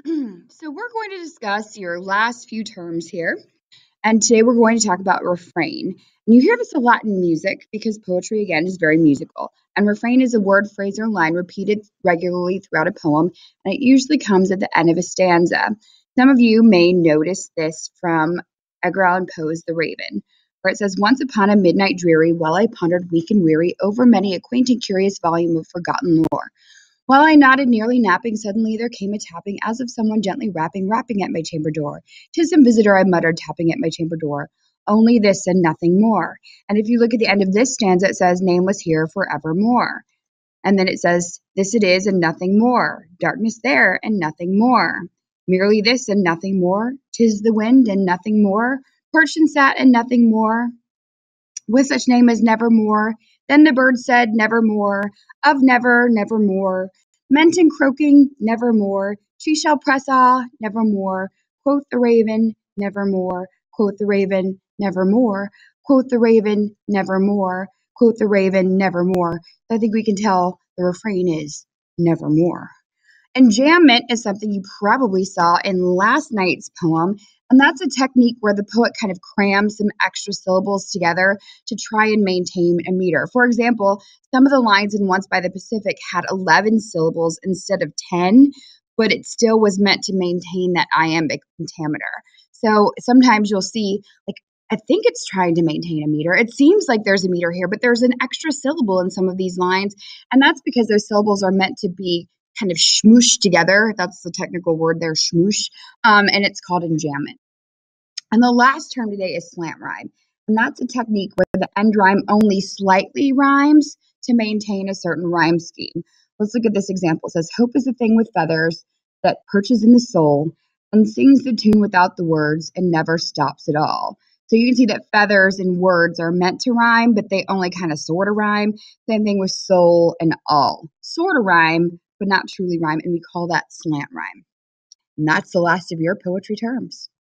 So we're going to discuss your last few terms here, and today we're going to talk about refrain. And you hear this a lot in music because poetry, again, is very musical. And refrain is a word, phrase, or line repeated regularly throughout a poem, and it usually comes at the end of a stanza. Some of you may notice this from Edgar Allan Poe's The Raven, where it says, "Once upon a midnight dreary, while I pondered weak and weary over many a quaint and curious volume of forgotten lore. While I nodded, nearly napping, suddenly there came a tapping, as of someone gently rapping at my chamber door. 'Tis some visitor,' I muttered, tapping at my chamber door. Only this and nothing more." And if you look at the end of this stanza, it says, "Name was here forevermore." And then it says, "This it is and nothing more. Darkness there and nothing more. Merely this and nothing more. 'Tis the wind and nothing more. Perched and sat and nothing more. With such name as nevermore." Then the bird said, "Nevermore, of never, nevermore. Meant and croaking, nevermore. She shall press nevermore." Quoth the raven, "Nevermore." Quoth the raven, "Nevermore." Quoth the raven, "Nevermore." Quoth the raven, "Nevermore." I think we can tell the refrain is nevermore. Enjambment is something you probably saw in last night's poem, and that's a technique where the poet kind of crams some extra syllables together to try and maintain a meter. For example, some of the lines in Once by the Pacific had 11 syllables instead of 10, but it still was meant to maintain that iambic pentameter. So sometimes you'll see, like, I think it's trying to maintain a meter. It seems like there's a meter here, but there's an extra syllable in some of these lines, and that's because those syllables are meant to be kind of smoosh together. That's the technical word there, smoosh. And it's called enjambment. And the last term today is slant rhyme. And that's a technique where the end rhyme only slightly rhymes to maintain a certain rhyme scheme. Let's look at this example. It says, "Hope is a thing with feathers that perches in the soul and sings the tune without the words and never stops at all." So you can see that feathers and words are meant to rhyme, but they only kind of sort of rhyme. Same thing with soul and all. Sort of rhyme, but not truly rhyme, and we call that slant rhyme. And that's the last of your poetry terms.